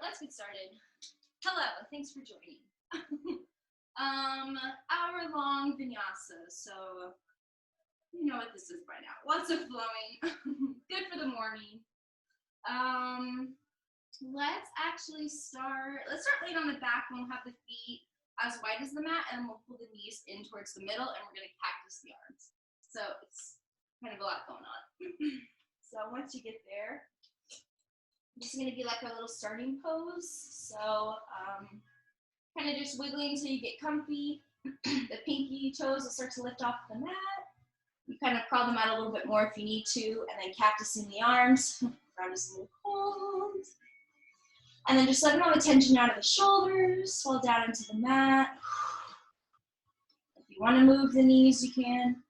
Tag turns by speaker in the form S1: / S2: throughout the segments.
S1: let's get started. Hello, thanks for joining. Hour-long vinyasa, so you know what this is by now. Lots of flowing, good for the morning. Let's actually start. Let's start laying on the back, and we'll have the feet as wide as the mat, and we'll pull the knees in towards the middle, and we're gonna cactus the arms. So it's kind of a lot going on. So once you get there, I'm just gonna be like a little starting pose. So kind of just wiggling until you get comfy. The pinky toes will start to lift off the mat. You kind of crawl them out a little bit more if you need to, and then cactusing the arms. Ground is a little cold. And then just letting all the tension out of the shoulders, fall down into the mat. If you want to move the knees, you can.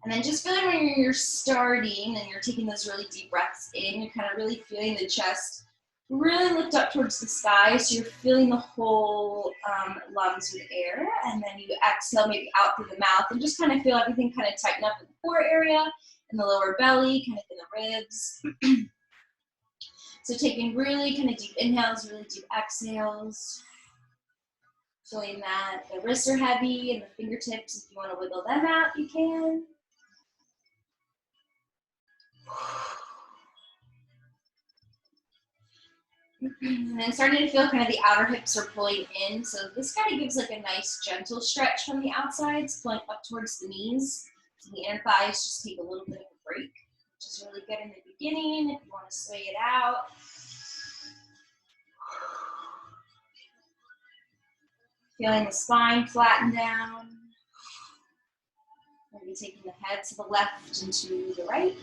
S1: And then just feeling when you're starting and you're taking those really deep breaths in, you're kind of really feeling the chest really lift up towards the sky. So you're feeling the whole lungs with air. And then you exhale maybe out through the mouth and just kind of feel everything kind of tighten up in the core area, in the lower belly, kind of in the ribs. So taking really kind of deep inhales, really deep exhales. Feeling that the wrists are heavy and the fingertips, if you want to wiggle them out, you can. And then starting to feel kind of the outer hips are pulling in. So this kind of gives like a nice gentle stretch from the outsides, pulling up towards the knees. So the inner thighs just take a little bit of a break, which is really good in the beginning if you want to sway it out. Feeling the spine flatten down. Maybe taking the head to the left and to the right.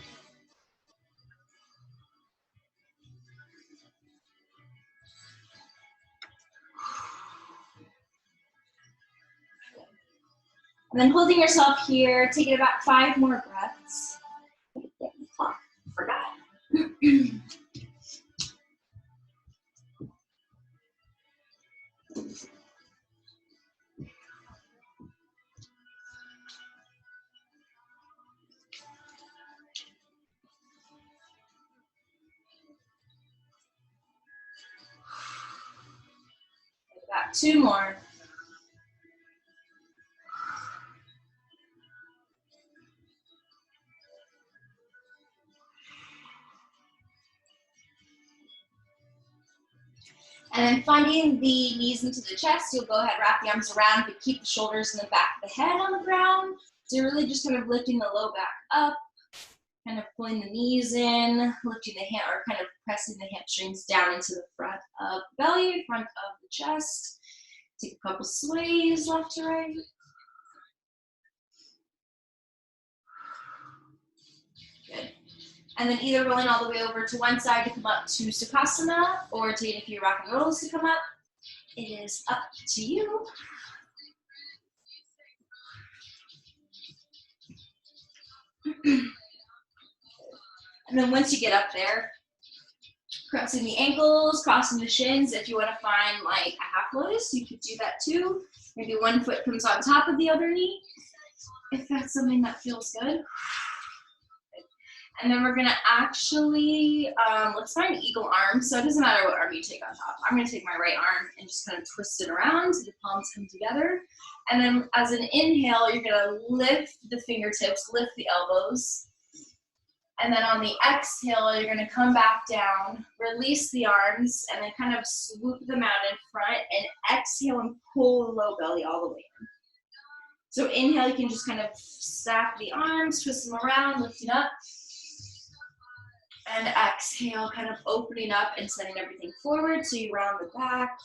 S1: And then holding yourself here, taking about 5 more breaths. Forgot. Got 2 more. And then finding the knees into the chest, you'll go ahead, wrap the arms around, but keep the shoulders and the back of the head on the ground. So you're really just kind of lifting the low back up, kind of pulling the knees in, lifting the hand, or kind of pressing the hamstrings down into the front of the belly, front of the chest. Take a couple sways left to right. Good. And then either rolling all the way over to one side to come up to Sukhasana, or taking a few rock and rolls to come up. It is up to you. And then once you get up there, crossing the ankles, crossing the shins. If you want to find like a half lotus, you could do that too. Maybe one foot comes on top of the other knee, if that's something that feels good. And then we're gonna actually, let's find eagle arms. So it doesn't matter what arm you take on top. I'm gonna take my right arm and just kind of twist it around so the palms come together. And then as an inhale, you're gonna lift the fingertips, lift the elbows. And then on the exhale, you're gonna come back down, release the arms, and then kind of swoop them out in front, and exhale and pull the low belly all the way in. So inhale, you can just kind of stack the arms, twist them around, lifting up. And exhale, kind of opening up and sending everything forward, so you round the back.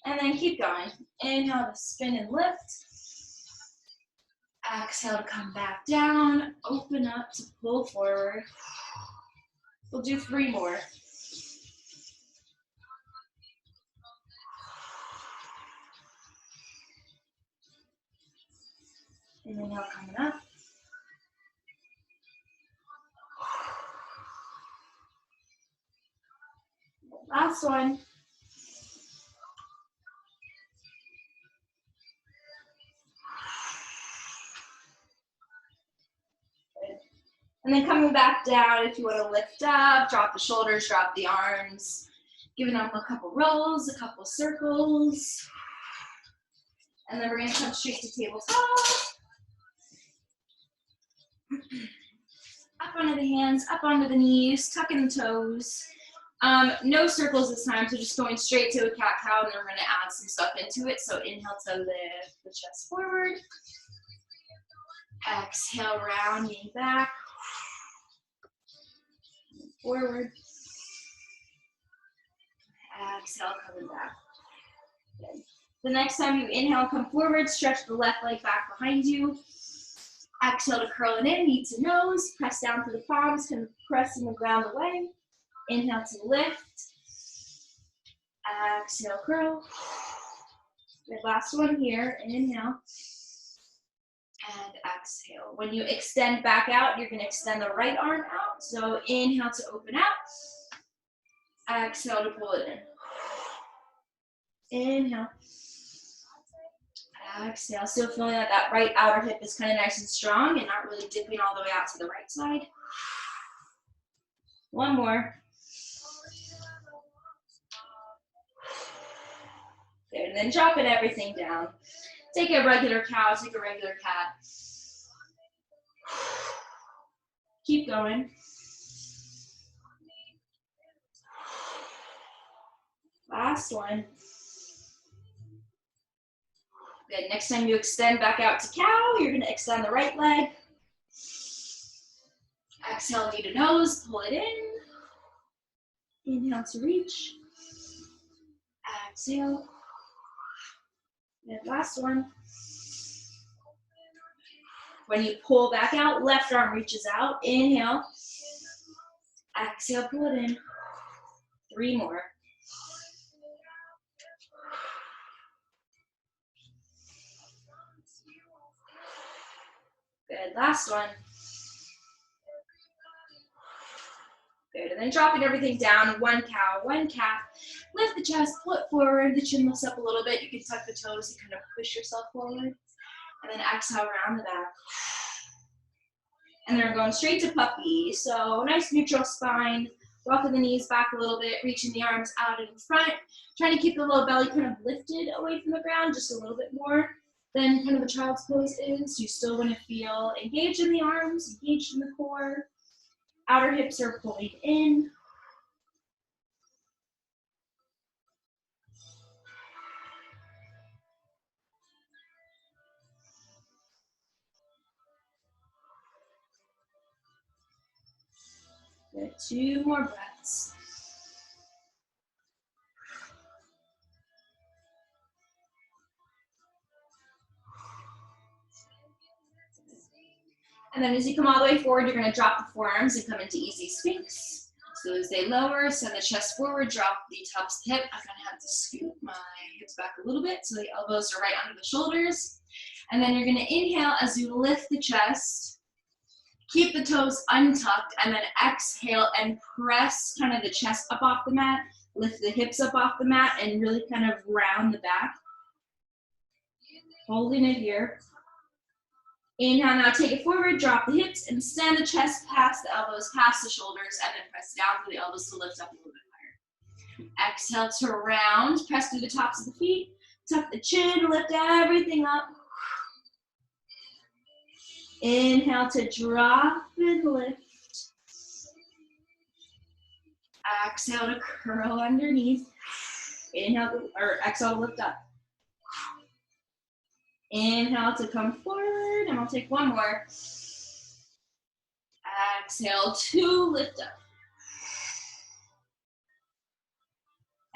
S1: And then keep going. Inhale to spin and lift. Exhale to come back down, open up to pull forward. We'll do 3 more. Inhale, coming up. Last one. And then coming back down, if you want to lift up, drop the shoulders, drop the arms, giving them a couple rolls, a couple circles. And then we're going to come straight to tabletop. Up onto the hands, up onto the knees, tucking the toes. No circles this time, so just going straight to a cat-cow, and then we're going to add some stuff into it. So inhale to lift the chest forward. Exhale, rounding back. Forward. Exhale, coming back. Good. The next time you inhale, come forward, stretch the left leg back behind you. Exhale to curl it in, knee to nose, press down to the palms, kind of pressing the ground away. Inhale to lift. Exhale, curl. Good, last one here, inhale. And exhale. When you extend back out, you're gonna extend the right arm out. So inhale to open out. Exhale to pull it in. Inhale. Exhale, still feeling that that right outer hip is kind of nice and strong and not really dipping all the way out to the right side. One more. Good, and then dropping everything down. Take a regular cow, take a regular cat. Keep going. Last one. Good, next time you extend back out to cow, you're gonna extend the right leg. Exhale, knee to nose, pull it in. Inhale to reach. Exhale. And last one. When you pull back out, left arm reaches out. Inhale. Exhale, pull it in. 3 more. Good, last one. Good, and then dropping everything down, one cow, one cat. Lift the chest, foot forward, the chin lifts up a little bit. You can tuck the toes and kind of push yourself forward. And then exhale around the back. And then we're going straight to puppy. So nice neutral spine, rocking the knees back a little bit, reaching the arms out in front. Trying to keep the low belly kind of lifted away from the ground just a little bit more than kind of a child's pose is. You still want to feel engaged in the arms, engaged in the core. Outer hips are pulling in. Good, 2 more breaths. And then as you come all the way forward, you're going to drop the forearms and come into easy sphinx. So as they lower, send the chest forward, drop the tops of the hip. I kind of have to scoot my hips back a little bit so the elbows are right under the shoulders. And then you're going to inhale as you lift the chest. Keep the toes untucked, and then exhale and press kind of the chest up off the mat. Lift the hips up off the mat and really kind of round the back. Holding it here. Inhale, now take it forward, drop the hips, and send the chest past the elbows, past the shoulders, and then press down through the elbows to lift up a little bit higher. Exhale to round, press through the tops of the feet, tuck the chin, lift everything up. Inhale to drop and lift. Exhale to curl underneath. Inhale or exhale to lift up. Inhale to come forward, and I'll take one more. Exhale to lift up.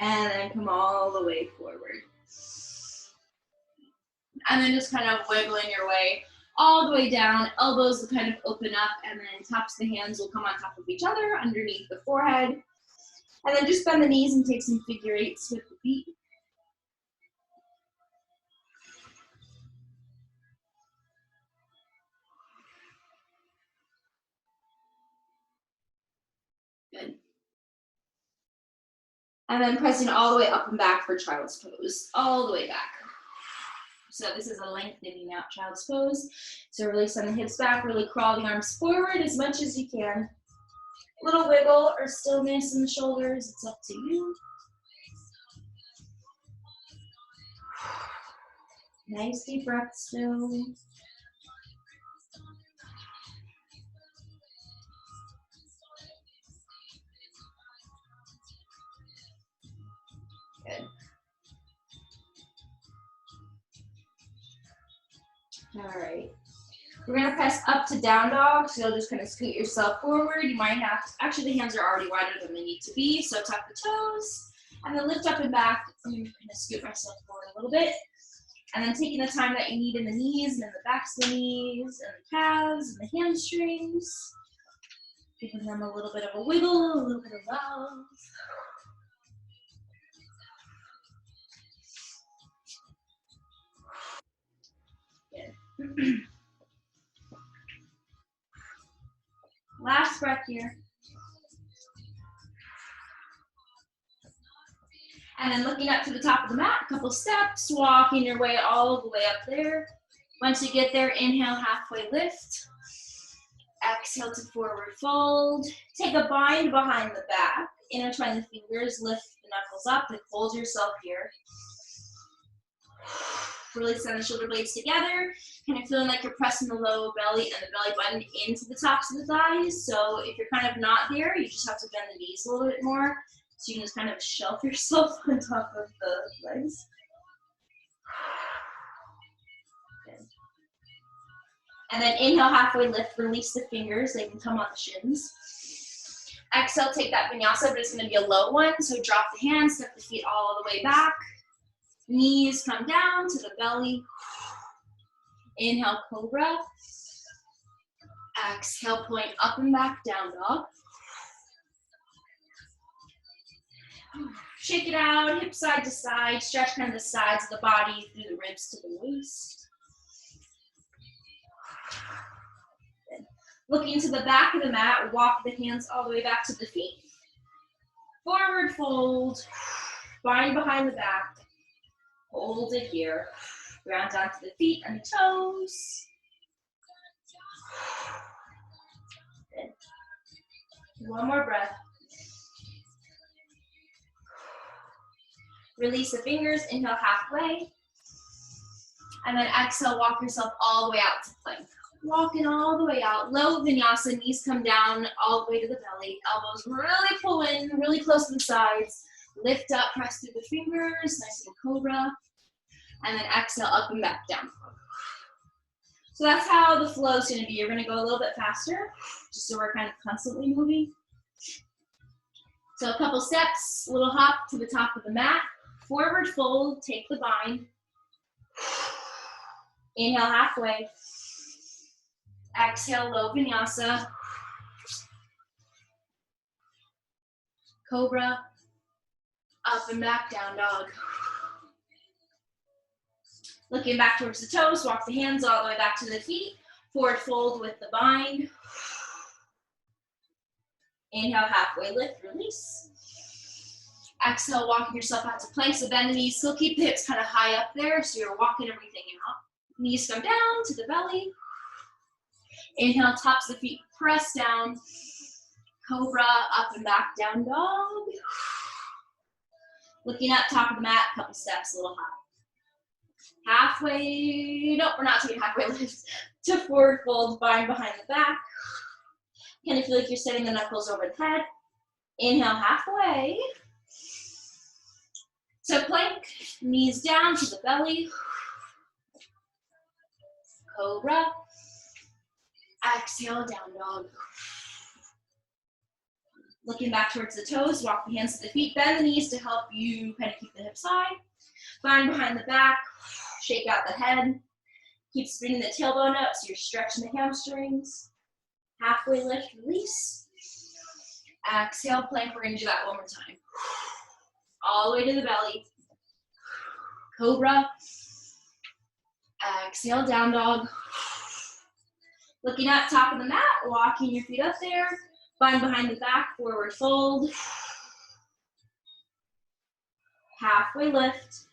S1: And then come all the way forward. And then just kind of wiggling your way all the way down. Elbows will kind of open up, and then tops of the hands will come on top of each other underneath the forehead. And then just bend the knees and take some figure eights with the feet. Good. And then pressing all the way up and back for child's pose, all the way back. So this is a lengthening out child's pose. So really send the hips back, really crawl the arms forward as much as you can. Little wiggle or stillness in the shoulders, it's up to you. Nice deep breath still. Good. All right. We're gonna press up to down dog, so you'll just kind of scoot yourself forward. You might have to, actually the hands are already wider than they need to be, so tuck the toes, and then lift up and back. I'm gonna kind of scoot myself forward a little bit. And then taking the time that you need in the knees and in the backs of the knees and the calves and the hamstrings. Giving them a little bit of a wiggle, a little bit of love. Good. Last breath here. And then looking up to the top of the mat, a couple steps, walking your way all the way up there. Once you get there, inhale, halfway lift. Exhale to forward fold. Take a bind behind the back. Intertwine the fingers, lift the knuckles up, and hold yourself here. Really send the shoulder blades together, kind of feeling like you're pressing the low belly and the belly button into the tops of the thighs. So if you're kind of not there, you just have to bend the knees a little bit more. So you can just kind of shelf yourself on top of the legs. Good. And then inhale, halfway lift, release the fingers. They can come on the shins. Exhale, take that vinyasa, but it's going to be a low one. So drop the hands, step the feet all the way back. Knees come down to the belly. Inhale, cobra. Exhale, point up and back, down dog. Shake it out, hip side to side. Stretch kind of the sides of the body through the ribs to the waist. Good. Looking to the back of the mat, walk the hands all the way back to the feet. Forward fold. Bind behind the back. Hold it here. Ground down to the feet and the toes. Good. One more breath. Release the fingers, inhale halfway. And then exhale, walk yourself all the way out to plank. Walking all the way out. Low vinyasa, knees come down all the way to the belly. Elbows really pull in, really close to the sides. Lift up, press through the fingers, nice little cobra. And then exhale, up and back down. So that's how the flow is going to be. You're going to go a little bit faster, just so we're kind of constantly moving. So a couple steps, a little hop to the top of the mat. Forward fold, take the bind. Inhale halfway. Exhale, low vinyasa. Cobra. Up and back, down dog. Looking back towards the toes, walk the hands all the way back to the feet. Forward fold with the bind. Inhale, halfway lift, release. Exhale, walking yourself out to plank, so bend the knees. Still keep the hips kind of high up there, so you're walking everything out. Knees come down to the belly. Inhale, tops of the feet, press down. Cobra, up and back, down dog. Looking up, top of the mat, couple steps, a little hop. Halfway, nope, we're not taking halfway lift. To forward fold, bind behind the back. Kind of feel like you're setting the knuckles over the head. Inhale, halfway. So plank, knees down to the belly. Cobra. Exhale, down dog. Looking back towards the toes, walk the hands to the feet, bend the knees to help you kind of keep the hips high. Bind behind the back, shake out the head. Keep spinning the tailbone up so you're stretching the hamstrings. Halfway lift, release. Exhale, plank. We're going to do that one more time. All the way to the belly. Cobra. Exhale, down dog. Looking up, top of the mat, walking your feet up there. Bind behind the back, forward fold. Halfway lift.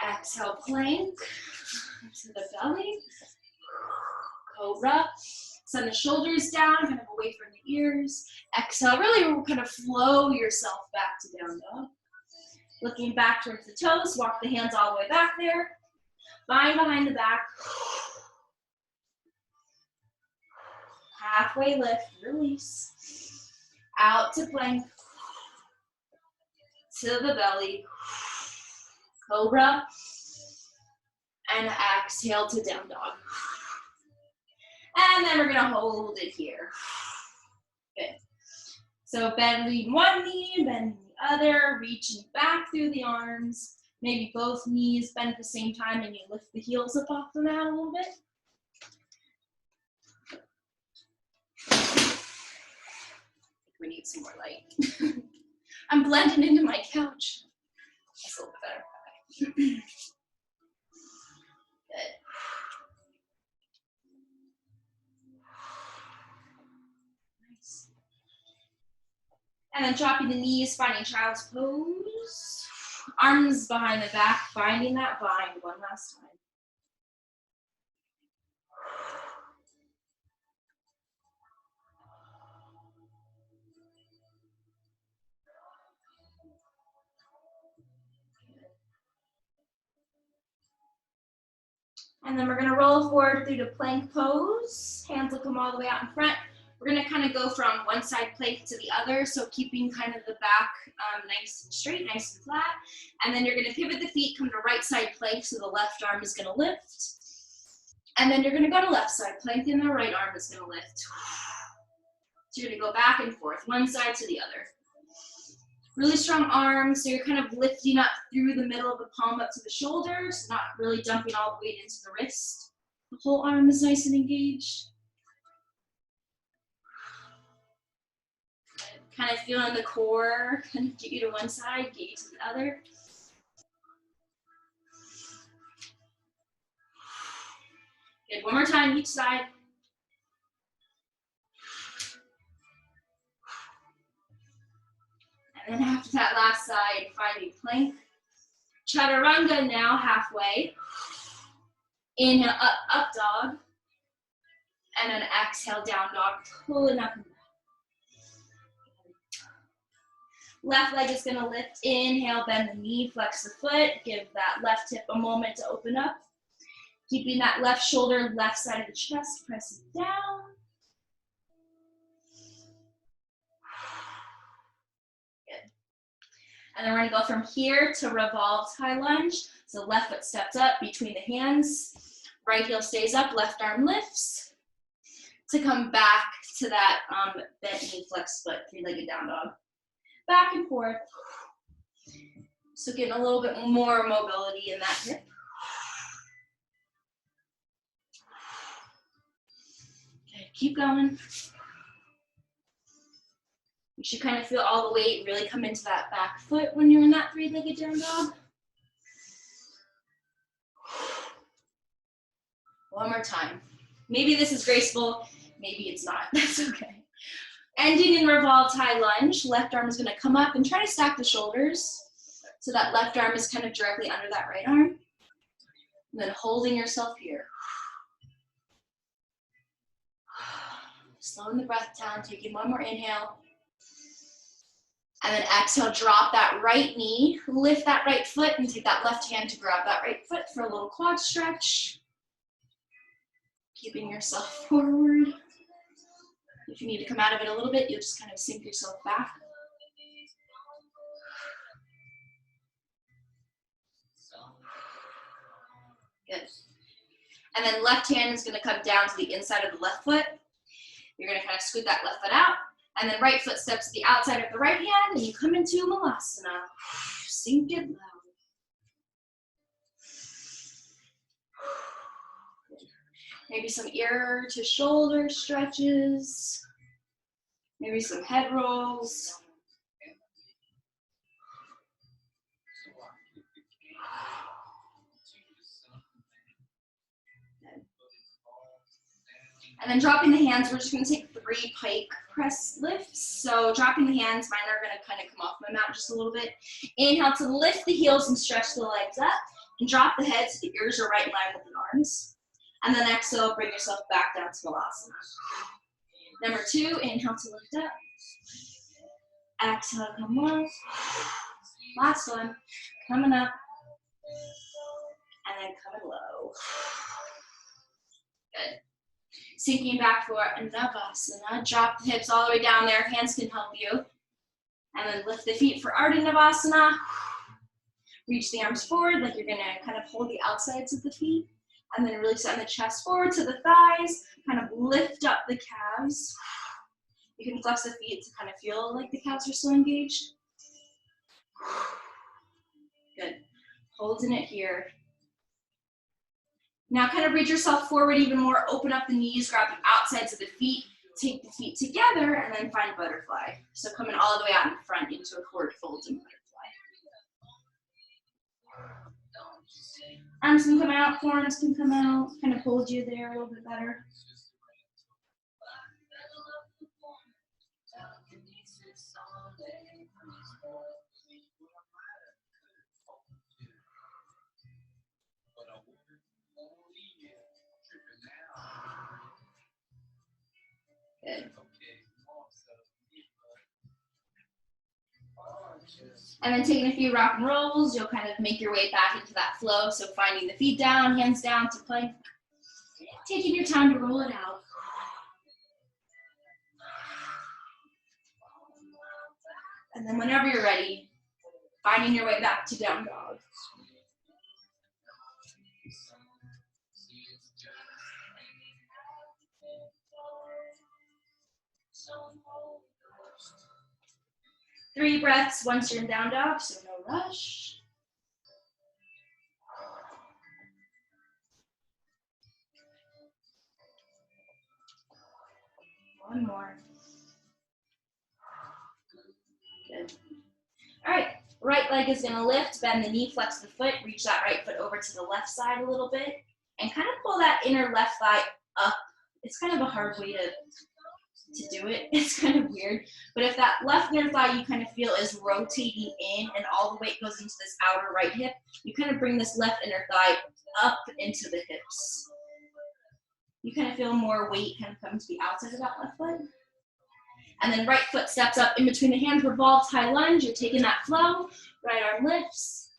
S1: Exhale, plank to the belly. Cobra. Send the shoulders down, kind of away from the ears. Exhale, really kind of flow yourself back to down dog. Looking back towards the toes, walk the hands all the way back there. Bind behind the back. Halfway lift, release. Out to plank. To the belly. Cobra. And exhale to down dog. And then we're gonna hold it here. Good. So bending one knee, bending the other, reaching back through the arms. Maybe both knees bend at the same time and you lift the heels up off the mat a little bit. We need some more light. I'm blending into my couch. That's a little bit better. Okay. Good. Nice. And then dropping the knees, finding child's pose. Arms behind the back, finding that bind one last time. And then we're gonna roll forward through the plank pose. Hands will come all the way out in front. We're gonna kind of go from one side plank to the other, so keeping kind of the back nice and straight, nice and flat. And then you're gonna pivot the feet, come to right side plank, so the left arm is gonna lift. And then you're gonna go to left side plank, and the right arm is gonna lift. So you're gonna go back and forth, one side to the other. Really strong arms, so you're kind of lifting up through the middle of the palm up to the shoulders, not really dumping all the weight into the wrist. The whole arm is nice and engaged. Kind of feeling the core, kind of get you to one side, get you to the other. Good, one more time each side. And then after that last side, finding plank. Chaturanga now, halfway. Inhale, up dog. And then exhale, down dog, pulling up and back. Left leg is gonna lift, inhale, bend the knee, flex the foot, give that left hip a moment to open up. Keeping that left shoulder, left side of the chest, press it down. Good. And then we're gonna go from here to revolved high lunge. So left foot steps up between the hands, right heel stays up, left arm lifts. To come back to that bent knee, flex foot, three-legged down dog. Back and forth. So getting a little bit more mobility in that hip. Okay, keep going. You should kind of feel all the weight really come into that back foot when you're in that three-legged down dog. One more time. Maybe this is graceful, maybe it's not. That's okay. Ending in revolved high lunge, left arm is gonna come up and try to stack the shoulders. So that left arm is kind of directly under that right arm. And then holding yourself here. Slowing the breath down, taking one more inhale. And then exhale, drop that right knee, lift that right foot, and take that left hand to grab that right foot for a little quad stretch. Keeping yourself forward. If you need to come out of it a little bit, you'll just kind of sink yourself back. Good. And then left hand is gonna come down to the inside of the left foot. You're gonna kind of scoot that left foot out. And then right foot steps to the outside of the right hand, and you come into Malasana. Sink it low. Maybe some ear to shoulder stretches. Maybe some head rolls. And then dropping the hands, we're just gonna take 3 pike press lifts. So dropping the hands, mine are gonna kind of come off my mat just a little bit. Inhale to lift the heels and stretch the legs up. And drop the head so the ears are right in line with the arms. And then exhale, bring yourself back down to Vinyasa. Number 2, inhale to lift up. Exhale, come low. Last one, coming up. And then coming low. Good. Sinking back for Navasana. Drop the hips all the way down there. Hands can help you. And then lift the feet for Ardha Navasana. Reach the arms forward like you're going to kind of hold the outsides of the feet. And then really send the chest forward to the thighs. Kind of lift up the calves. You can flex the feet to kind of feel like the calves are still engaged. Good. Holding it here. Now kind of reach yourself forward even more. Open up the knees, grab the outsides of the feet. Take the feet together and then find butterfly. So coming all the way out in front into a forward fold and butterfly. Arms can come out, forearms can come out. Kind of hold you there a little bit better. Good. And then taking a few rock and rolls, you'll kind of make your way back into that flow. So finding the feet down, hands down to plank. Taking your time to roll it out. And then whenever you're ready, finding your way back to down dog. Three breaths once you're in down dog, so no rush. One more. Good. All right, right leg is gonna lift, bend the knee, flex the foot, reach that right foot over to the left side a little bit, and kind of pull that inner left thigh up. It's kind of a hard way to do it. It's kind of weird, but if that left inner thigh you kind of feel is rotating in and all the weight goes into this outer right hip, you kind of bring this left inner thigh up into the hips. You kind of feel more weight kind of come to the outside of that left foot. And then right foot steps up in between the hands, revolved high lunge. You're taking that flow, right arm lifts.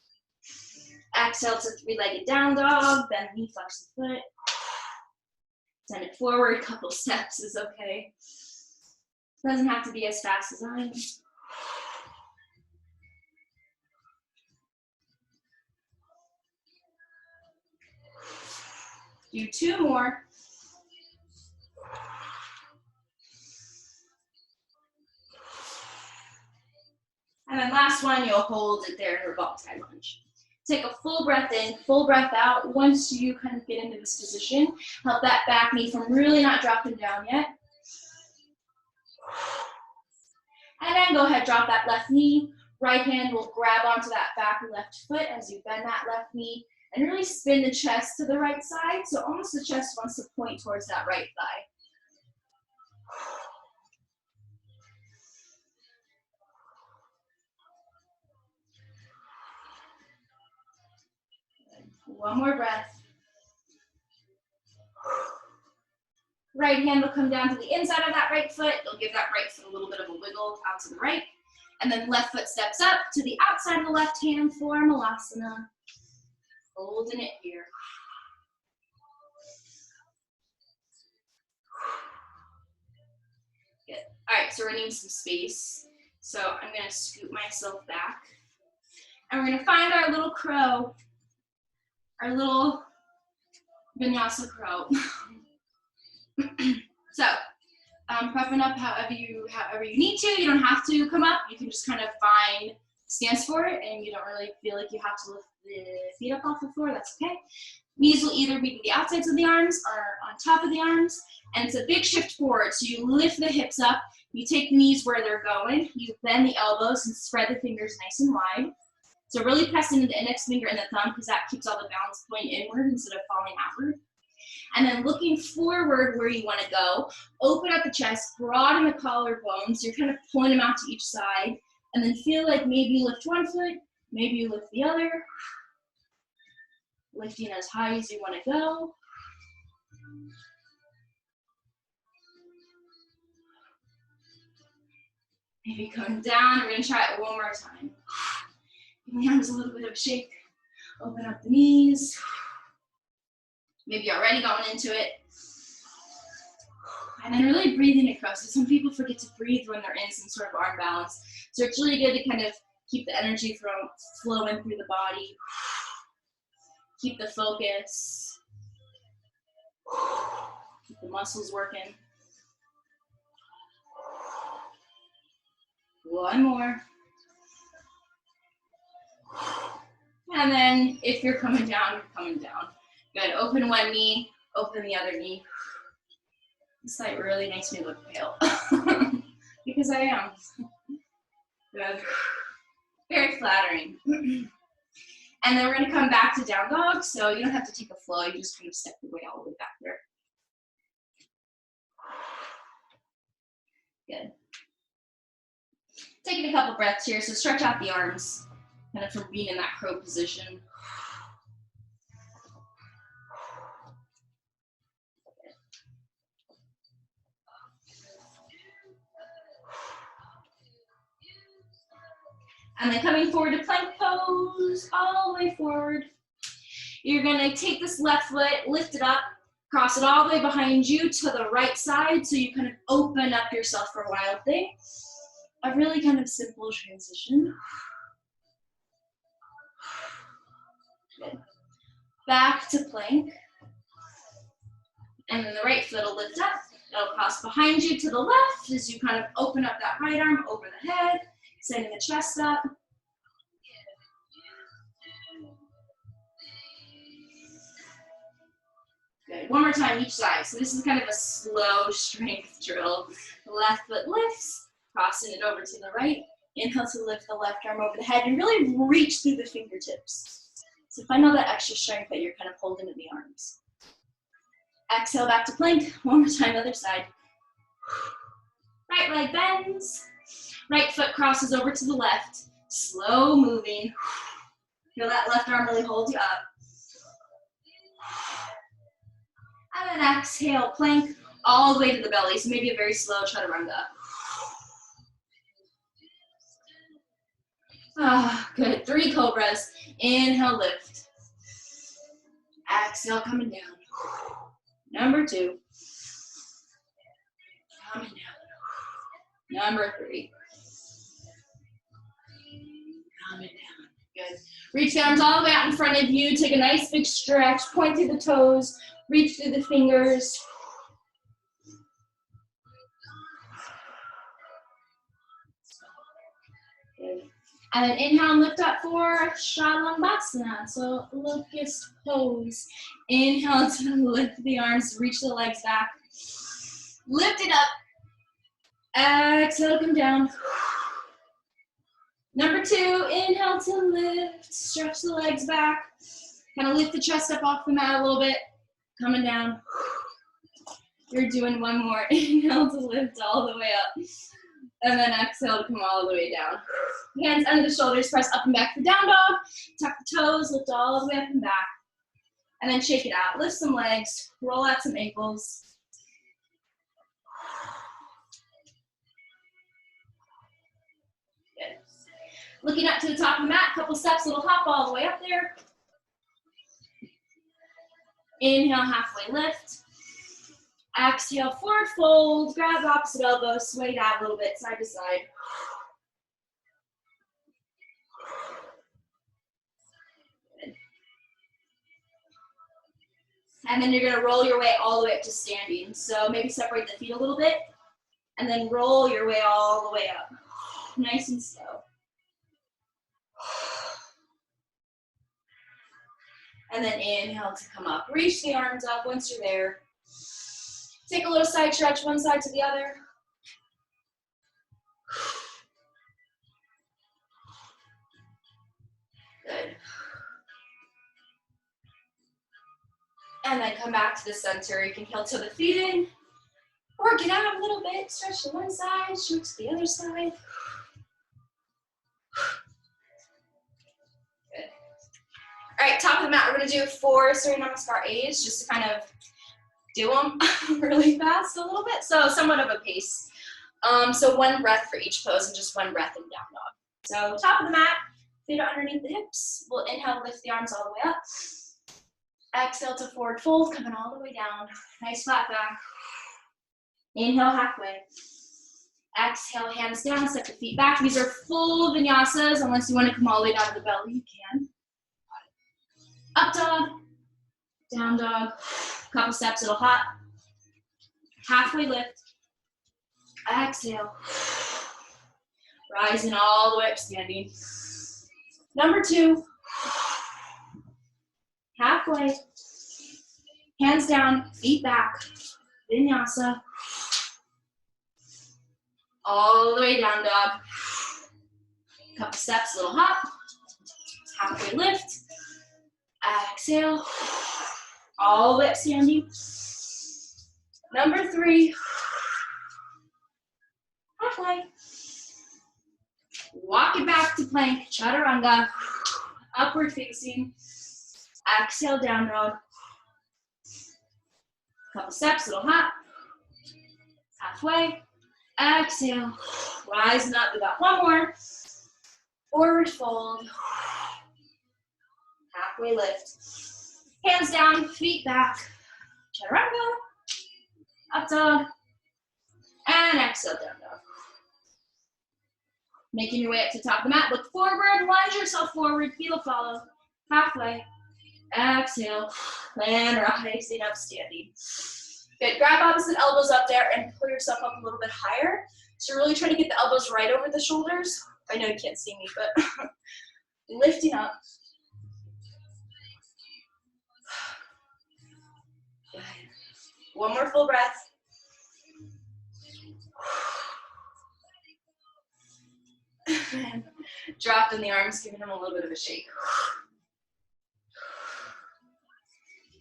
S1: Exhale to three-legged down dog, bend the knee, flex the foot. Send it forward, couple steps is okay. Doesn't have to be as fast as I am. Do 2 more. And then last one, you'll hold it there in revolved high lunge. Take a full breath in, full breath out. Once you kind of get into this position, help that back knee from really not dropping down yet. And then go ahead, drop that left knee. Right hand will grab onto that back left foot as you bend that left knee and really spin the chest to the right side. So almost the chest wants to point towards that right thigh. One more breath. Right hand will come down to the inside of that right foot. You'll give that right foot a little bit of a wiggle out to the right. And then left foot steps up to the outside of the left hand for Malasana. Holding it here. Good. All right, so we're gonna need some space. So I'm gonna scoot myself back. And we're gonna find our little crow. Our little Vinyasa crow. So, prepping up however you need to. You don't have to come up. You can just kind of find stance for it, and you don't really feel like you have to lift the feet up off the floor. That's okay. Knees will either be to the outsides of the arms or on top of the arms, and it's a big shift forward. So you lift the hips up. You take the knees where they're going. You bend the elbows and spread the fingers nice and wide. So really press into the index finger and the thumb because that keeps all the balance pointing inward instead of falling outward. And then looking forward where you want to go, open up the chest, broaden the collarbones. You're kind of pulling them out to each side. And then feel like maybe you lift one foot, maybe you lift the other. Lifting as high as you want to go. Maybe coming down. We're going to try it one more time. Give the arms a little bit of a shake. Open up the knees. Maybe you're already going into it. And then really breathing across. So some people forget to breathe when they're in some sort of arm balance. So it's really good to kind of keep the energy from flowing through the body. Keep the focus. Keep the muscles working. One more. And then if you're coming down, you're coming down. Good. Open one knee, open the other knee. This light really makes me look pale. Because I am. Good. Very flattering. And then we're going to come back to down dog. So you don't have to take a flow. You just kind of step your way all the way back there. Good. Taking a couple breaths here. So stretch out the arms, kind of from being in that crow position. And then coming forward to plank pose, all the way forward. You're gonna take this left foot, lift it up, cross it all the way behind you to the right side, so you kind of open up yourself for a wild thing. A really kind of simple transition. Good. Back to plank. And then the right foot will lift up. It'll cross behind you to the left as you kind of open up that right arm over the head, sending the chest up. Good. One more time each side. So this is kind of a slow strength drill. The left foot lifts, crossing it over to the right. Inhale to lift the left arm over the head and really reach through the fingertips. So find all that extra strength that you're kind of holding in the arms. Exhale back to plank. One more time, other side. Right leg bends. Right foot crosses over to the left. Slow moving. Feel that left arm really hold you up. And then exhale, plank all the way to the belly. So maybe a very slow chaturanga. Good. 3 cobras. Inhale, lift. Exhale, coming down. Number 2. Coming down. Number 3. Coming down. Good. Reach the arms all the way out in front of you. Take a nice big stretch. Point through the toes. Reach through the fingers. Good. And then inhale and lift up for Shalangbasana, so locust pose. Inhale to lift the arms, reach the legs back. Lift it up. Exhale, come down. Number 2, inhale to lift, stretch the legs back. Kind of lift the chest up off the mat a little bit. Coming down. You're doing one more. Inhale to lift all the way up. And then exhale to come all the way down. Hands under the shoulders, press up and back for down dog. Tuck the toes, lift all the way up and back. And then shake it out. Lift some legs, roll out some ankles. Good. Looking up to the top of the mat, couple steps, little hop all the way up there. Inhale, halfway lift. Exhale, forward fold, grab opposite elbow, sway down a little bit, side to side. Good. And then you're gonna roll your way all the way up to standing. So maybe separate the feet a little bit, and then roll your way all the way up. Nice and slow. And then inhale to come up. Reach the arms up once you're there. Take a little side stretch, one side to the other. Good. And then come back to the center. You can heel toe the feet in. Work it out a little bit. Stretch to one side, stretch to the other side. Good. All right, top of the mat, we're gonna do 4 Surya Namaskar A's just to kind of do them really fast a little bit. So somewhat of a pace. So 1 breath for each pose and just 1 breath in down dog. So top of the mat, feet are underneath the hips. We'll inhale, lift the arms all the way up. Exhale to forward fold, coming all the way down. Nice flat back. Inhale halfway. Exhale, hands down, step the feet back. These are full vinyasas. Unless you want to come all the way down to the belly, you can. Up dog, down dog. Couple steps, it'll hop. Halfway lift. Exhale. Rising all the way up, standing. Number 2. Halfway. Hands down, feet back. Vinyasa. All the way down dog. Couple steps, little hop. Halfway lift. Exhale. All the way up, standing. Number 3. Halfway. Walk it back to plank, chaturanga. Upward facing. Exhale, down dog. Couple steps, little hop. Halfway. Exhale. Rising up. We got 1 more. Forward fold. Halfway lift. Hands down, feet back. Chaturanga. Up dog. And exhale, down dog. Making your way up to the top of the mat. Look forward, lunge yourself forward. Feet will follow. Halfway. Exhale. And rising up, standing. Good. Grab opposite elbows up there and pull yourself up a little bit higher. So really trying to get the elbows right over the shoulders. I know you can't see me, but lifting up. Good. 1 more full breath. And drop in the arms, giving them a little bit of a shake.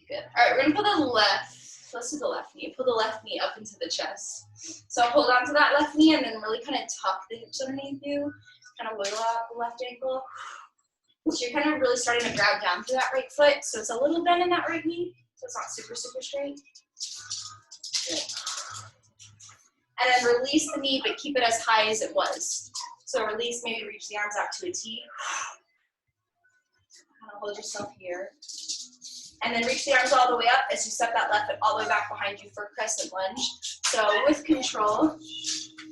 S1: Good. All right, we're gonna pull the left. Let's do the left knee. Pull the left knee up into the chest. So hold on to that left knee and then really kind of tuck the hips underneath you. Kind of wiggle out the left ankle. So you're kind of really starting to grab down through that right foot. So it's a little bend in that right knee. So it's not super, super straight. Good. And then release the knee, but keep it as high as it was. So release, maybe reach the arms out to a T. Kind of hold yourself here. And then reach the arms all the way up as you step that left foot all the way back behind you for a crescent lunge. So with control,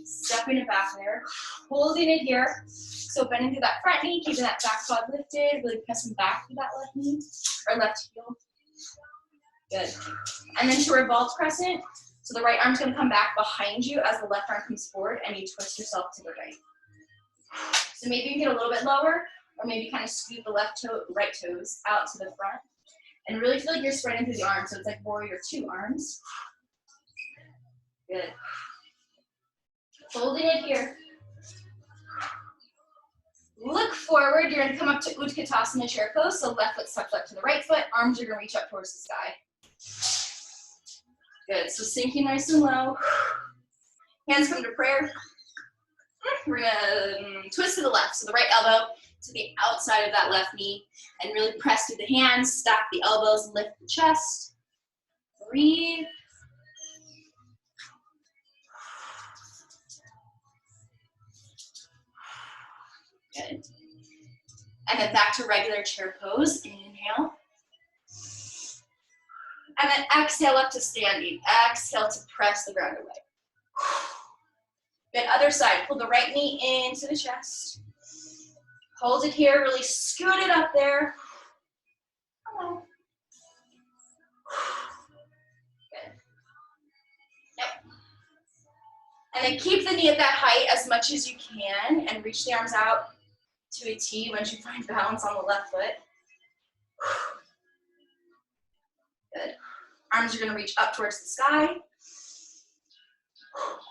S1: stepping it back there, holding it here. So bending through that front knee, keeping that back quad lifted, really pressing back through that left knee, or left heel. Good. And then to revolve crescent, so the right arm's gonna come back behind you as the left arm comes forward and you twist yourself to the right. So maybe you can get a little bit lower, or maybe kind of scoot the right toes out to the front. And really feel like you're spreading through the arms, so it's like warrior 2 arms. Good. Holding it here. Look forward, you're gonna come up to Utkatasana chair pose, so left foot sucked up to the right foot, arms are gonna reach up towards the sky. Good, so sinking nice and low. Hands come to prayer. We're gonna twist to the left, so the right elbow to the outside of that left knee, and really press through the hands, stack the elbows, lift the chest. Breathe. Good. And then back to regular chair pose. Inhale. And then exhale up to standing. Exhale to press the ground away. Good, other side. Pull the right knee into the chest. Hold it here, really scoot it up there. Hello. Good. Yep. And then keep the knee at that height as much as you can and reach the arms out to a T once you find balance on the left foot. Good. Arms are gonna reach up towards the sky.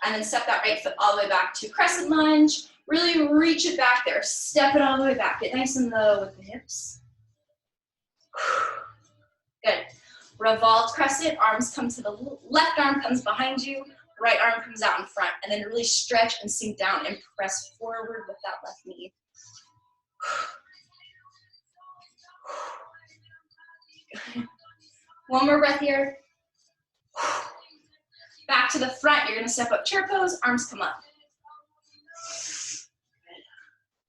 S1: And then step that right foot all the way back to crescent lunge. Really reach it back there. Step it all the way back. Get nice and low with the hips. Good. Revolved crescent. Arms come to the left arm comes behind you. Right arm comes out in front. And then really stretch and sink down and press forward with that left knee. One more breath here. Back to the front. You're gonna step up chair pose, arms come up.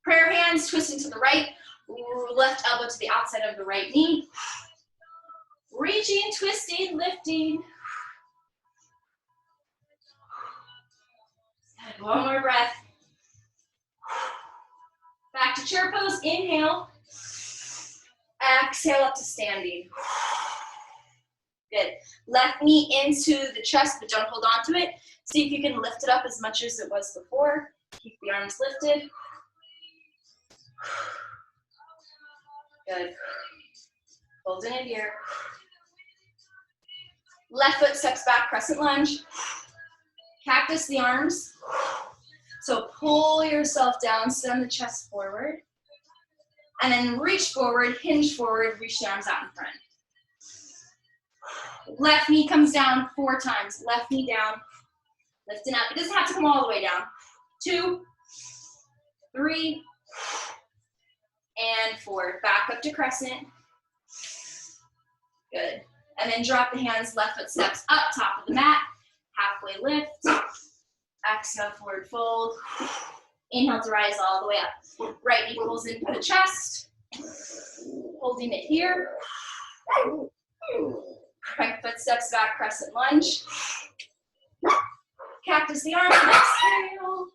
S1: Prayer hands, twisting to the right, left elbow to the outside of the right knee. Reaching, twisting, lifting. Good. One more breath. Back to chair pose, inhale. Exhale up to standing. Good. Left knee into the chest, but don't hold on to it. See if you can lift it up as much as it was before. Keep the arms lifted. Good. Holding it here. Left foot steps back, crescent lunge. Cactus the arms. So pull yourself down, send the chest forward. And then reach forward, hinge forward, reach the arms out in front. Left knee comes down 4 times. Left knee down, lifting up. It doesn't have to come all the way down. 2, 3, and 4. Back up to crescent. Good. And then drop the hands, left foot steps up, top of the mat. Halfway lift. Exhale, forward fold. Inhale to rise all the way up. Right knee pulls into the chest. Holding it here. Right foot steps back, crescent lunge. Cactus the arms, exhale.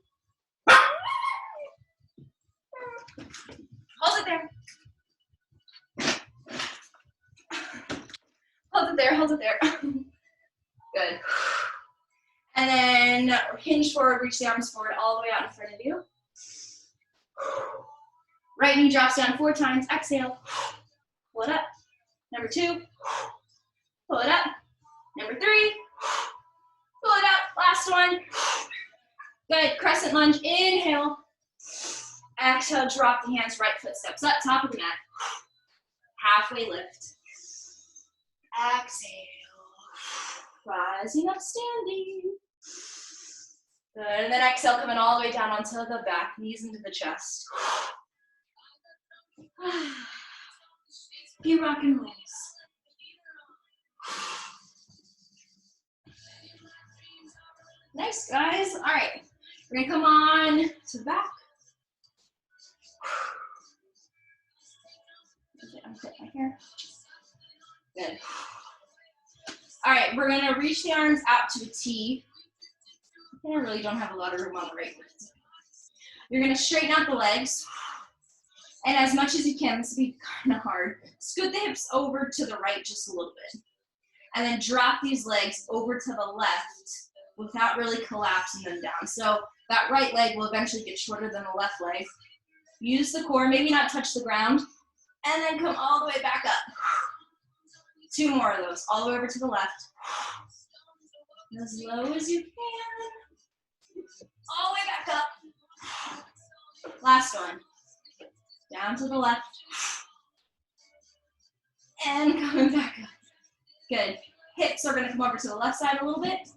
S1: Hold it there. Hold it there, hold it there. Good. And then hinge forward, reach the arms forward all the way out in front of you. Right knee drops down 4 times, exhale. Pull it up. Number 2. Pull it up. Number 3. Pull it up. Last one. Good. Crescent lunge. Inhale. Exhale. Drop the hands. Right foot steps up. Top of the mat. Halfway lift. Exhale. Rising up, standing. Good. And then exhale, coming all the way down onto the back. Knees into the chest. Few rock and rolls. Nice, guys. All right. We're going to come on to the back. Unfit my hair. Good. All right, we're going to reach the arms out to a T. I really don't have a lot of room on the right foot. You're going to straighten out the legs. And as much as you can, this will be kind of hard. Scoot the hips over to the right just a little bit. And then drop these legs over to the left without really collapsing them down. So that right leg will eventually get shorter than the left leg. Use the core, maybe not touch the ground, and then come all the way back up. 2 more of those, all the way over to the left. As low as you can. All the way back up. Last one. Down to the left. And coming back up. Good. Hips are going to come over to the left side a little bit.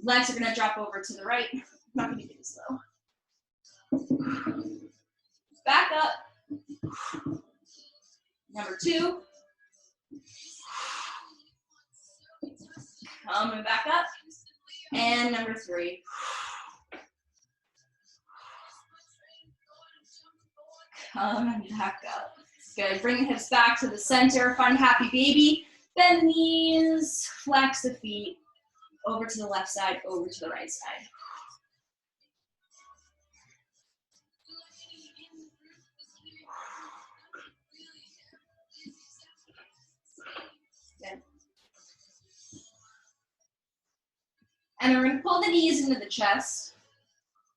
S1: Legs are going to drop over to the right. I'm not going to do this slow. Back up. Number 2. Coming back up. And number 3. Coming back up. Good. Bring the hips back to the center. Find happy baby. Bend the knees. Flex the feet. Over to the left side. Over to the right side. Good. And we're going to pull the knees into the chest.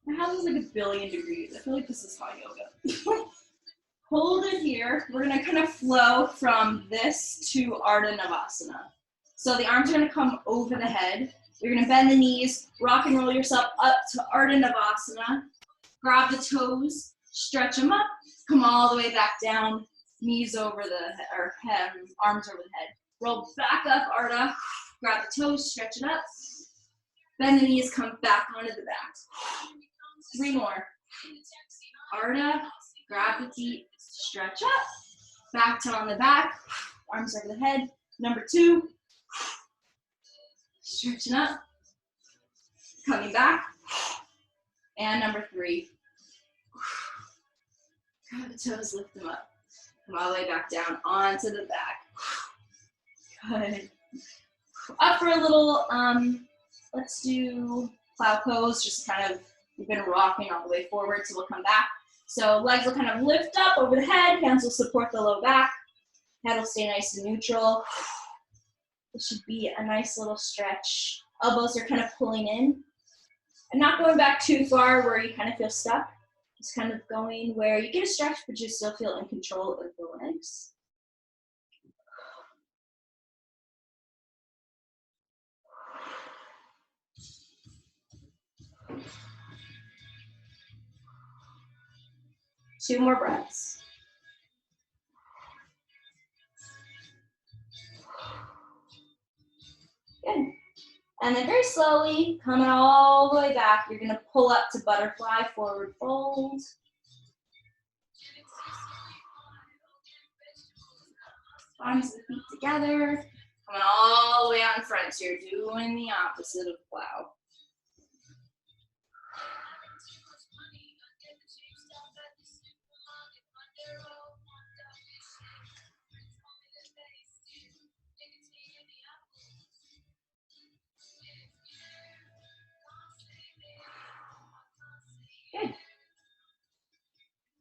S1: My house is like 1 billion degrees. I feel like this is hot yoga. Hold it here. We're going to kind of flow from this to Ardha Navasana. So the arms are going to come over the head. You're going to bend the knees, rock and roll yourself up to Ardha Navasana. Grab the toes, stretch them up, come all the way back down, knees over the head, or head, arms over the head. Roll back up, Ardha. Grab the toes, stretch it up. Bend the knees, come back onto the back. 3 more. Ardha, grab the feet, stretch up. Back down on the back, arms over the head. Number 2, stretching up, coming back. And number 3, grab the toes, lift them up. Come all the way back down onto the back. Good. Up for a little, let's do plow pose, just kind of, we've been rocking all the way forward, so we'll come back. So legs will kind of lift up over the head, hands will support the low back, head will stay nice and neutral. This should be a nice little stretch. Elbows are kind of pulling in. And not going back too far where you kind of feel stuck. Just kind of going where you get a stretch, but you still feel in control of the legs. Two more breaths. Good. And then very slowly, coming all the way back, you're gonna pull up to butterfly, forward fold. Arms and feet together. Coming all the way out in front, so you're doing the opposite of plow. Good.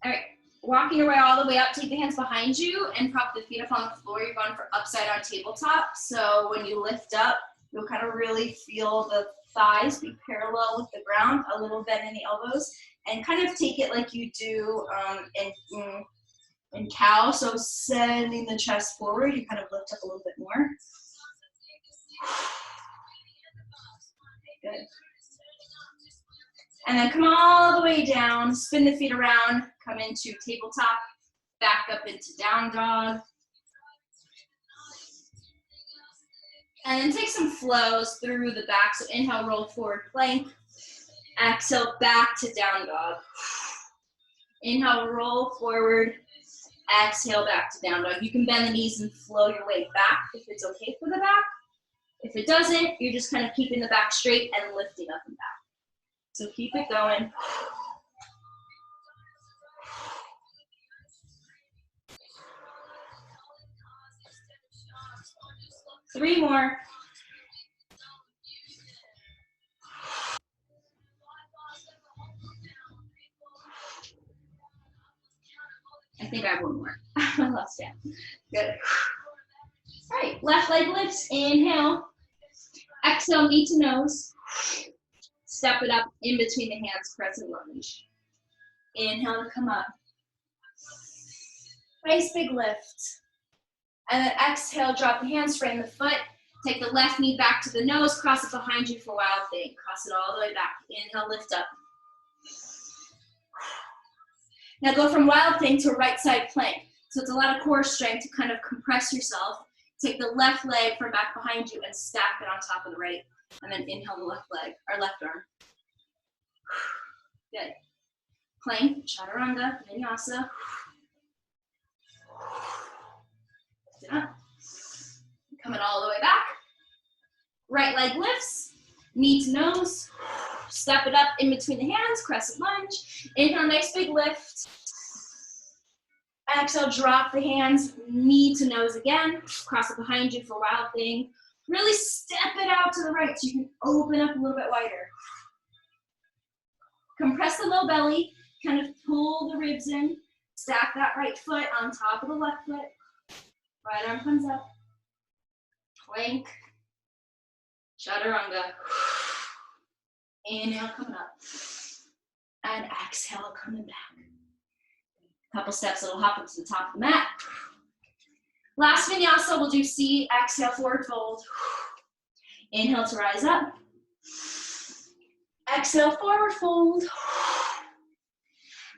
S1: All right, walking your way all the way up, take the hands behind you and prop the feet up on the floor. You're going for upside down tabletop. So when you lift up, you'll kind of really feel the thighs be parallel with the ground, a little bend in the elbows, and kind of take it like you do in cow. So sending the chest forward, you kind of lift up a little bit more. Good. And then come all the way down, spin the feet around, come into tabletop, back up into down dog. And then take some flows through the back. So inhale, roll forward, plank. Exhale, back to down dog. Inhale, roll forward. Exhale, back to down dog. You can bend the knees and flow your way back if it's okay for the back. If it doesn't, you're just kind of keeping the back straight and lifting up and back. So keep it going. Three more. I think I have one more. Last down. Good. All right, left leg lifts. Inhale. Exhale, knee to nose. Step it up in between the hands, crescent lunge. Inhale to come up. Nice big lift. And then exhale, drop the hands, frame the foot. Take the left knee back to the nose, cross it behind you for wild thing. Cross it all the way back. Inhale, lift up. Now go from wild thing to right side plank. So it's a lot of core strength to kind of compress yourself. Take the left leg from back behind you and stack it on top of the right. And then inhale the left leg, or left arm. Good. Plank, chaturanga, vinyasa. Lift it up. Coming all the way back. Right leg lifts, knee to nose. Step it up in between the hands, crescent lunge. Inhale, nice big lift. Exhale, drop the hands, knee to nose again. Cross it behind you for wild thing. Really step it out to the right so you can open up a little bit wider. Compress the low belly, kind of pull the ribs in. Stack that right foot on top of the left foot. Right arm comes up. Plank. Chaturanga. Inhale, coming up. And exhale, coming back. Couple steps, it'll hop up to the top of the mat. Last vinyasa, we'll do C, exhale, forward fold. Inhale to rise up. Exhale, forward fold.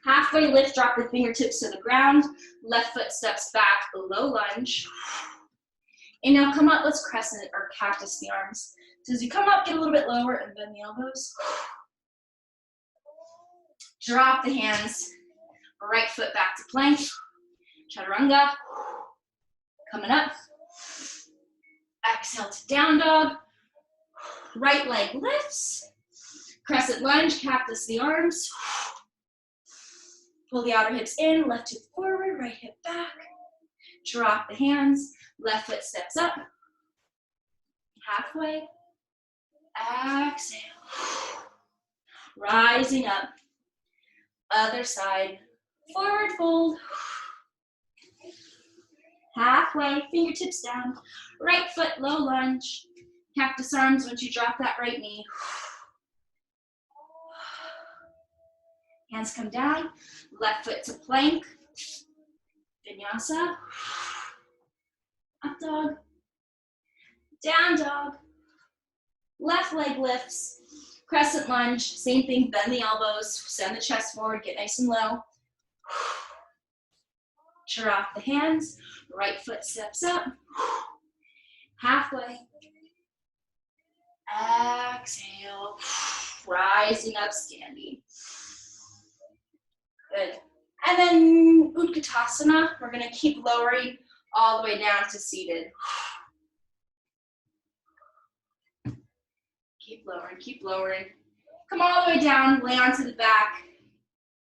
S1: Halfway lift, drop the fingertips to the ground. Left foot steps back, low lunge. Inhale, come up, let's crescent or cactus the arms. So as you come up, get a little bit lower and bend the elbows. Drop the hands. Right foot back to plank. Chaturanga. Coming up. Exhale to down dog. Right leg lifts. Crescent lunge, cactus the arms. Pull the outer hips in, left hip forward, right hip back. Drop the hands, left foot steps up. Halfway. Exhale. Rising up. Other side. Forward fold. Halfway, fingertips down. Right foot, low lunge. Cactus arms once you drop that right knee. Hands come down. Left foot to plank. Vinyasa. Up dog. Down dog. Left leg lifts. Crescent lunge. Same thing, bend the elbows. Send the chest forward, get nice and low. Drop the hands. Right foot steps up. Halfway. Exhale. Rising up, standing. Good. And then Utkatasana. We're going to keep lowering all the way down to seated. Keep lowering, keep lowering. Come all the way down, lay onto the back,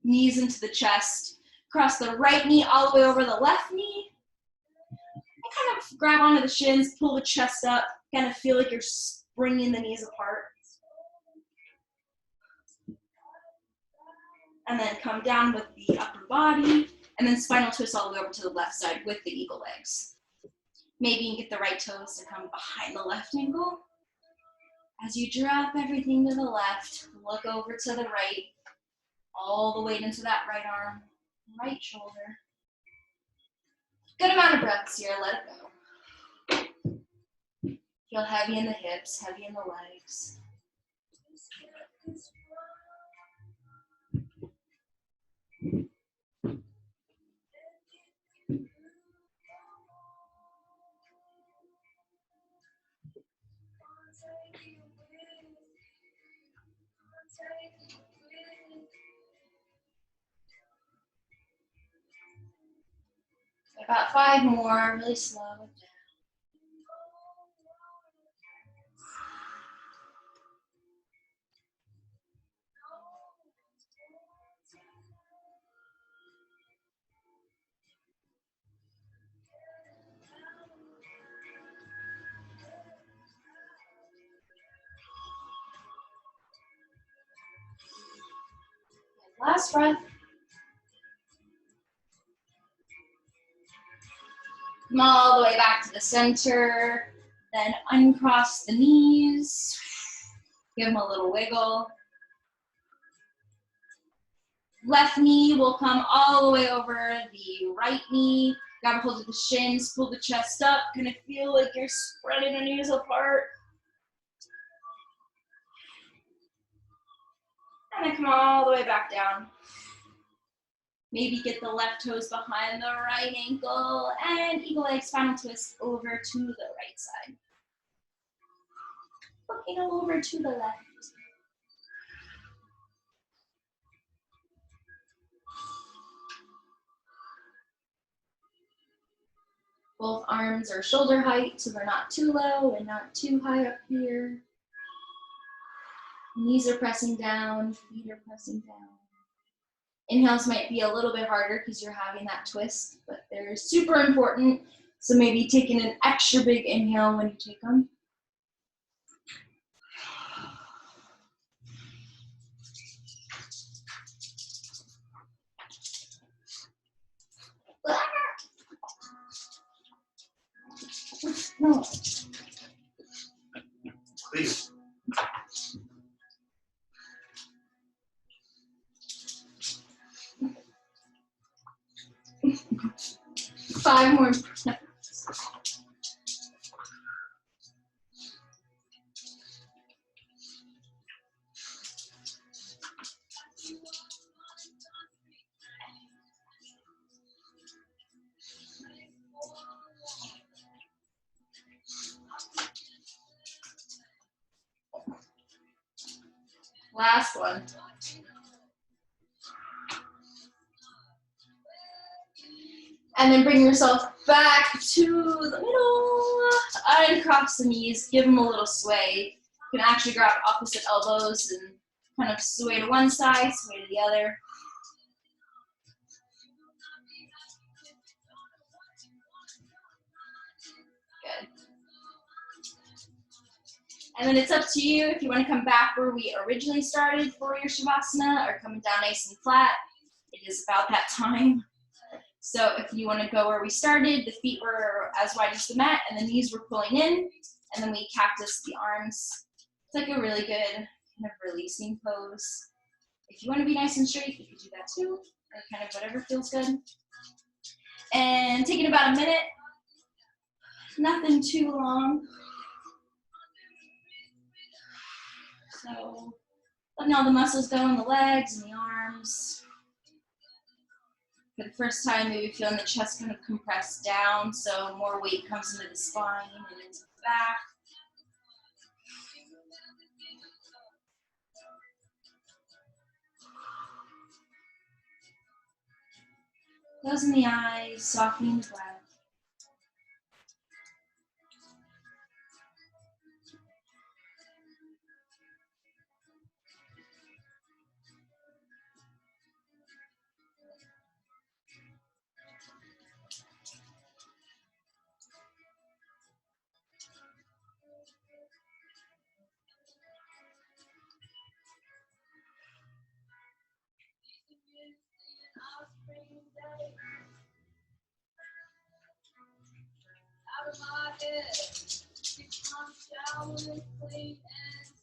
S1: knees into the chest. Cross the right knee all the way over the left knee. And kind of grab onto the shins, pull the chest up, kind of feel like you're bringing the knees apart. And then come down with the upper body, and then spinal twist all the way over to the left side with the eagle legs. Maybe you can get the right toes to come behind the left ankle. As you drop everything to the left, look over to the right, all the weight into that right arm, right shoulder. Good amount of breaths here, let it go. Feel heavy in the hips, heavy in the legs. About 5 more, really slow it down. Last breath. Come all the way back to the center. Then uncross the knees. Give them a little wiggle. Left knee will come all the way over the right knee. Grab a hold of the shins, pull the chest up. Gonna feel like you're spreading the knees apart. And then come all the way back down. Maybe get the left toes behind the right ankle and eagle leg spinal twist over to the right side. Looking over to the left. Both arms are shoulder height, so they're not too low and not too high up here. Knees are pressing down, feet are pressing down. Inhales might be a little bit harder because you're having that twist, but they're super important. So maybe taking an extra big inhale when you take them. No.
S2: Please.
S1: Five more. Last one. And then bring yourself back to the middle and cross the knees. Give them a little sway. You can actually grab opposite elbows and kind of sway to one side, sway to the other. Good. And then it's up to you if you want to come back where we originally started for your Shavasana or coming down nice and flat. It is about that time. So if you want to go where we started, the feet were as wide as the mat and the knees were pulling in, and then we cactus the arms. It's like a really good kind of releasing pose. If you want to be nice and straight, you could do that too, or kind of whatever feels good. And taking about a minute, nothing too long. So letting all the muscles go in the legs and the arms. For the first time, maybe feeling the chest kind of compress down, so more weight comes into the spine and into the back. Closing the eyes, softening the breath. Out of my head, it comes down and clean and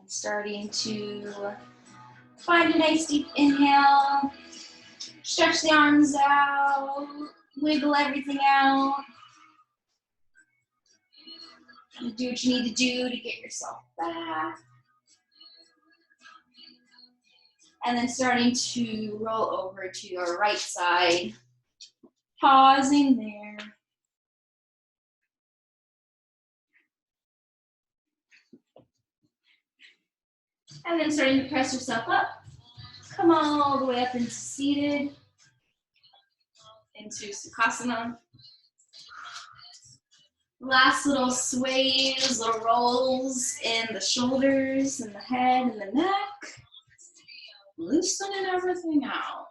S1: And starting to find a nice deep inhale. Stretch the arms out. Wiggle everything out. Do what you need to do to get yourself back. And then starting to roll over to your right side. Pausing there. And then starting to press yourself up. Come all the way up into seated. Into Sukhasana. Last little sways, little rolls in the shoulders and the head and the neck. Loosening everything out.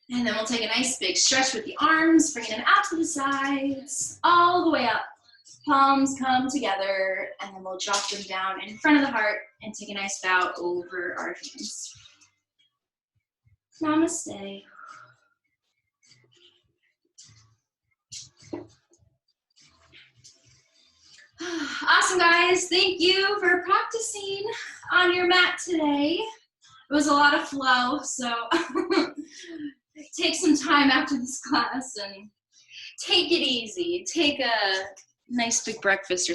S1: And then we'll take a nice big stretch with the arms, bringing them out to the sides, all the way up. Palms come together, and then we'll drop them down in front of the heart and take a nice bow over our hands. Namaste. Awesome, guys. Thank you for practicing on your mat today. It was a lot of flow, so take some time after this class and take it easy. Take a nice big breakfast or